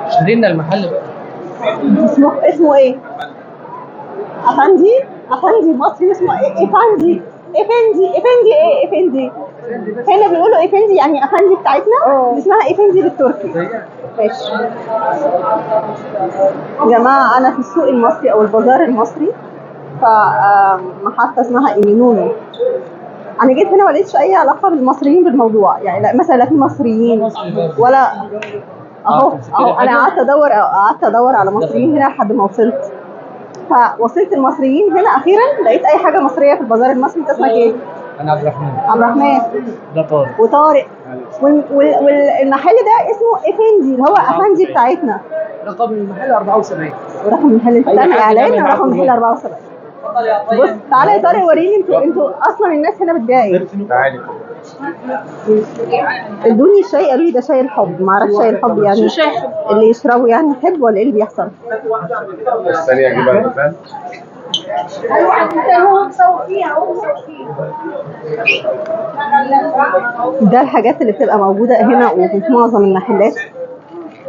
اشترينا المحل بقى. اسمه ايه؟ افندي مصري اسمه ايه؟ افندي ايه افندي؟ هنا بيقولوا افندي يعني افندي بتاعتنا اسمها افندي بالتركي. ماشي يا جماعه، انا في السوق المصري او البازار المصري، فمحطه اسمها ايمينونو. انا جيت هنا ما لقيتش اي علاقه بالمصريين بالموضوع، يعني لا مثلا لا في مصريين ولا اهو انا قعدت ادور على مصريين هنا لحد ما وصلت. فوصلت المصريين هنا اخيرا، لقيت اي حاجه مصريه في البازار المصري. انت اسمك ايه؟ انا عبد الرحمن. عبد الرحمن. ده طارق. وطارق. والمحل ده اسمه افندي، اللي هو افندي بتاعتنا. رقم المحل 74. ورقم المحل انت بتعمل اعلان رقم المحل 74. بص تعالى يا طارق وريني انتوا اصلا الناس هنا بتبيع ايه؟ تعالي. ادوني الشاي، قالوا لي ده شاي الحب. ما اعرفش شاي الحب يعني اللي يشربه يعني يحب ولا ايه اللي بيحصل؟ الثانيه اجيبها الفان. ده الحاجات اللي بتبقى موجوده هنا وفي معظم المحلات.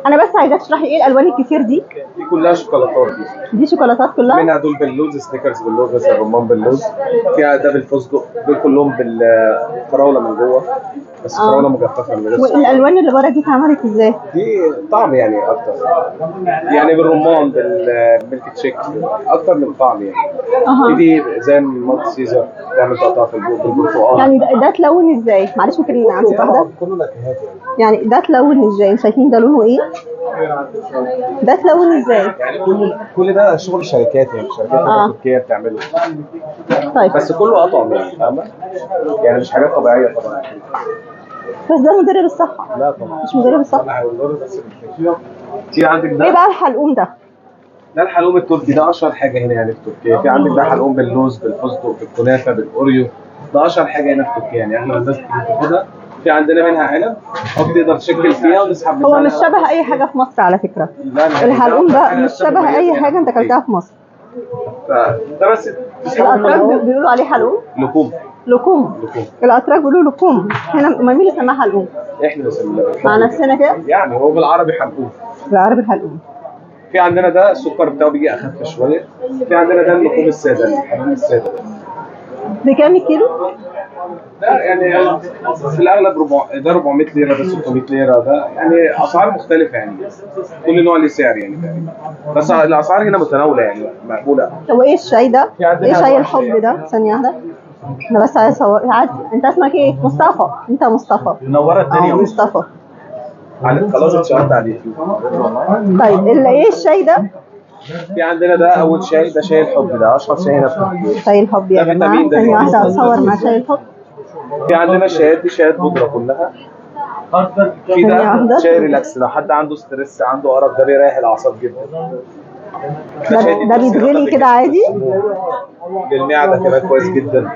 انا بس عايزاك تشرح لي ايه الالوان الكتير دي كلها شوكولاتات. دي شوكولاتات كلها؟ منها دول باللوز، سنيكرز باللوز، مثلا رمان باللوز، فيها ده بالفستق، دول كلهم بالفراوله من جوه، بس فراوله مجففه من الرسم. والالوان اللي بره دي اتعملت ازاي؟ دي طعم يعني اكتر، يعني بالرمان بالميلك تشيك اكتر من طعم يعني. دي زي مالت سيزر تعمل تقطع في البرتقال. يعني ده تلون ازاي؟ معلش ممكن امسك واحده؟ كله نكهات يعني ده تلون ازاي؟ شايفين ده لونه ايه؟ ده تلون ازاي؟ يعني كل ده شغل شركات، يعني شركات تركيه بتعمله. طيب بس كله اطعم يعني، فاهمه؟ يعني مش حاجات طبيعيه طبعا. بس ده مضر بالصحه؟ لا طبعا مش مضر بالصحه. لا مضر، بس في عندك ده. ايه بقى الحلقوم ده؟ ده الحلقوم التركي، ده اشهر حاجه هنا يعني في تركيا. في عندك ده حلقوم باللوز بالفستق بالكنافه بالاوريو، ده اشهر حاجه هنا في تركيا يعني. احنا الناس بتاخدها. في عندنا منها علب او تقدر تشكل فيها وتسحب منها. هو مش شبه اي حاجه في مصر على فكره. الحلقوم ده مش شبه اي حاجه انت اكلتها في مصر. ده بس الاتراك بيقولوا عليه حلقوم. لكوم. الاتراك بيقولوا لكوم. هنا مين اللي سماها حلقوم؟ احنا اللي سميناها مع نفسنا كده يعني. هو بالعربي حلقوم. بالعربي الحلقوم. في عندنا ده السكر بتاعه بيجي اخف شويه. في عندنا ده اللحوم الساده، الحلقوم الساده. بكام الكيلو؟ ده يعني في الاغلب ده 400 ليره، ده 600 ليره، ده يعني اسعار مختلفه يعني. كل نوع له سعر يعني تقريبا، بس الاسعار هنا متناوله يعني مقبوله. هو ايه الشاي ده؟ ايه شاي الحب ده؟ ثانيه واحده انا بس عايز اصور. انت اسمك ايه؟ مصطفى. انت مصطفى منوره الدنيا. مصطفى خلاص اتشهرت على اليوتيوب. طيب ايه الشاي ده؟ في عندنا ده اول شاي، ده شاي الحب، ده اشهر شاي هنا في تركيا. شاي الحب يا جماعه. ثانيه واحده اصور مع شاي الحب. في عندنا الشايات دي شايات بودره كلها. في ده شاي ريلاكس، لو حد عنده ستريس عنده ارق، ده بيريح الاعصاب جدا. ده بيتغلي كده عادي للمعده كمان كويس جدا.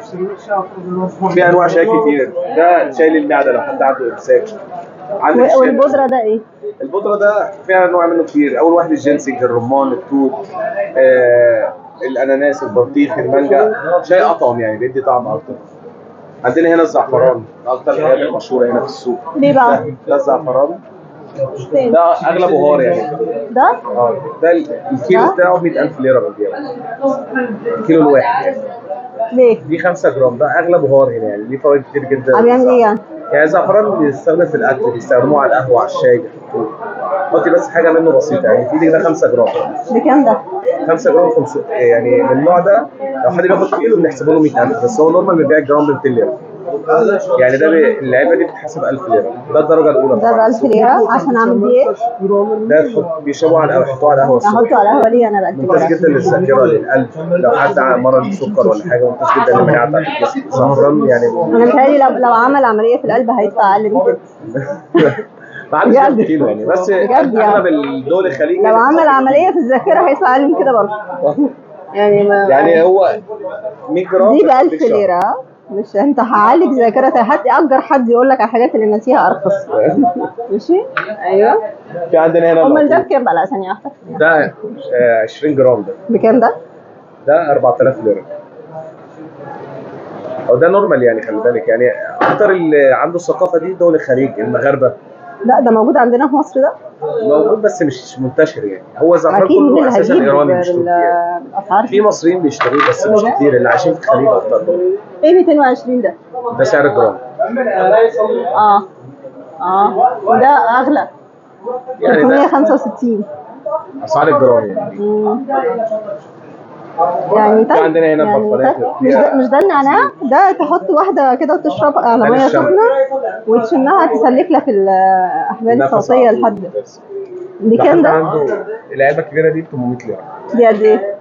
في انواع شاي كتير. ده شاي للمعده لو حد عنده امساك. والبودره ده ايه؟ البودره ده فيها انواع منه كتير. اول واحد الجنسنج، الرمان، التوت، الاناناس، البطيخ، المانجا. شاي اطعم يعني، بيدي طعم اكتر. عندنا هنا الزعفران، اكتر الحاجات المشهوره هنا في السوق. ليه بقى؟ ده الزعفران ده اغلى بهار يعني. ده ده الكيلو بتاعه 100,000 ليره بنبيعه. الكيلو الواحد يعني. ليه؟ دي 5 جرام، ده اغلى بهار هنا يعني، ليه فوائد كتير جدا. بيعمل ايه يعني؟ يعني الزعفران بيستخدم في الاكل، بيستخدموه على القهوه، على الشاي، حطي بس حاجه منه بسيطه يعني. في ايدك ده 5 جرام. بكام ده؟ 5 جرام 500 يعني. من النوع ده لو حد بياخد كيلو بنحسبه له 100,000، بس هو نورمال بيبيع الجرام ب 200 ليره يعني. ده العلبه دي بتتحسب 1000 ليره. ده الدرجه الاولى. ده ب 1000 ليره عشان اعمل بيه ايه؟ ده بيشربوا على القهوه، يحطوه على القهوه الصبح. احطه على القهوه ليه انا بقى؟ ممتاز جدا للذاكره، للقلب، لو حد مرض السكر ولا حاجه، ممتاز جدا للمناعه بتاعت الجسم. الزعفران يعني انا متهيألي لو عمل عمليه في القلب هيدفع اقل من كده. ما عنديش كام كيلو يعني، بس اغلب الدول الخليج لو عمل عمليه في الذاكره هيدفع اقل من كده برضه. يعني هو 100 جرام دي ب 1000 ليره. مش انت هعالج ذاكرتك، اجر حد يقول لك على الحاجات اللي ناسيها ارخص. ماشي. ايوه. في عندنا هنا امال ده بكام بقى؟ لا ثانيه واحده. ده 20 جرام. ده بكام ده؟ ده 4000 ليره. او ده نورمال يعني، خلي بالك يعني. اكتر اللي عنده الثقافه دي دول الخليج، المغاربه لا ده موجود عندنا في مصر ده. موجود بس مش منتشر يعني. هو الزعفران اكيد مين كله اللي اساسا هيجيب ايراني مش تركي يعني. الاسعار في مصريين بيشتروه بس مش كتير، اللي عايشين في الخليج اكتر. ايه 220 ده؟ ده سعر الجرام. اه وده اغلى يعني ده 365. اسعار الجرام يعني. يعني في عندنا هنا بطاريات مش ده النعناع ده تحط واحده كده وتشرب على ميه سخنه وتشمها تسلك لك الاحبال الصوتيه لحد. دي كام ده؟ عنده العلبه الكبيره دي ب 800 ليره. دي قد ايه؟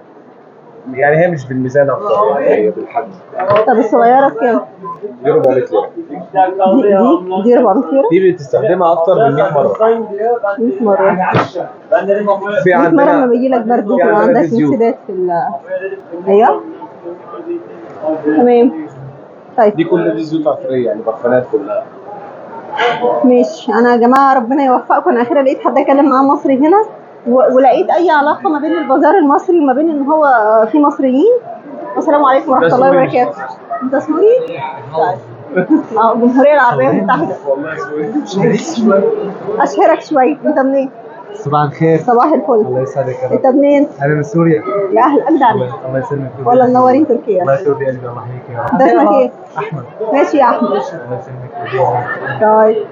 يعني هي مش بالميزان اكتر يعني، هي بالحجم. طب الصغيره بكام؟ دي 400 ليره. دي 400 ليره؟ دي بتستخدمها اكتر من 100 مره. 100 مره. في 100 مره لما عندنا بيجي لك برد في وتبقى عندنا عندك دي زيوت. انسداد في ايوه تمام. طيب دي كل دي زيوت عطريه يعني، برفانات كلها. ماشي. انا يا جماعه ربنا يوفقكم. انا اخيرا لقيت حد اتكلم معاه مصري هنا ولقيت اي علاقه ما بين البازار المصري وما بين ان هو في مصريين. والسلام عليكم ورحمه الله وبركاته. انت سوري؟ طيب الجمهوريه العربيه المتحده. والله سوري. اشهرك شويه. انت منين؟ صباح الخير. صباح الفل. الله يسعدك يا رب. انت منين؟ انا من سوريا. يا اهل اجدع. الله يسلمك. ولا منورين تركيا. الله يسعدك قلبي. الله يحييك يا رب. انت اسمك ايه؟ احمد. ماشي يا احمد. الله يسلمك. طيب